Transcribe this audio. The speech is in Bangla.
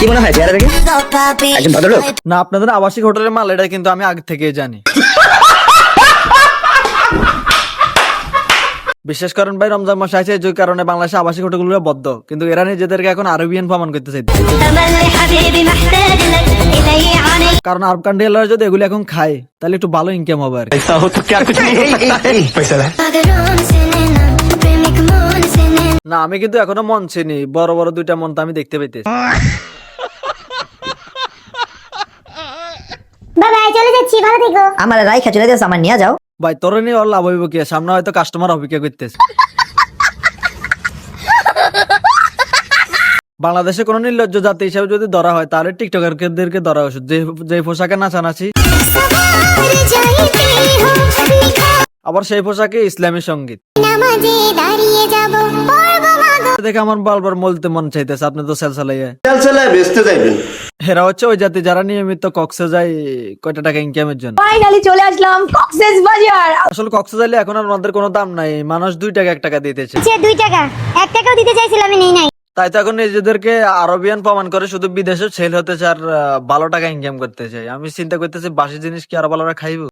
কি মনে হয় চেহারা দেখে একজন ভদ্রলোক? না, আপনাদের আবাসিক হোটেলের মাল এটা কিন্তু আমি আগে থেকে জানি। বিশেষ করেন ভাই, রমজান মাস আছে, যে কারণে বাংলাদেশে আবাসিক হোটেলগুলো বদ্ধ, কিন্তু এরা নিজেদেরকে এখন আরবিয়ান প্রমাণ করতে চাইছে। কারণ আরব কান্ট্রিরা যদি এগুলো এখন খায় তাহলে একটু ভালো ইনকাম হবে আর কি। না, আমি কিন্তু এখনো মন চিনি, বড় বড় দুইটা মন তো আমি দেখতে পাইতেছি। বাবা চলে যাচ্ছি, ভালো থেকো। আমার রাইখা চলে যাচ্ছে, আমার নিয়ে যাও। ভাই তোর নিয়ে ওর লাভ হইব কি? সামনে হয়তো কাস্টমার অপেক্ষা করতেছে। বাংলাদেশে কোন নির্লজ্জ জাতি হিসাবে যদি ধরা হয় তাহলে টিকটকারদেরকে ধরা উচিত, যে পোশাকে নাচানাচি, আবার সেই পোশাকে ইসলামী সঙ্গীত দেখে আমার বারবার বলতে মন চাইতেছে, আপনি তো সেলসালাইয়া বেচতে যাইবেন। হেরা হচ্ছে ওই জাতি যারা নিয়মিত কক্সে যায় কয়টা টাকা ইনকামের জন্য। ফাইনালি চলে আসলাম কক্সবাজার। আসলে কক্সে যাইলে এখন আর আমাদের কোনো দাম নাই, মানুষ 2 টাকা 1 টাকা দিতেছে। 2 টাকা 1 টাকাও দিতে চাইছিলাম, আমি নেই নাই। তাই তো এখন নিজেদেরকে আরবিয়ান প্রমাণ করে শুধু বিদেশে সেল হতে চায় আর ভালো টাকা ইনকাম করতে চাই। আমি চিন্তা করতেছি বাসি জিনিস কি আর ভালো খাইবো।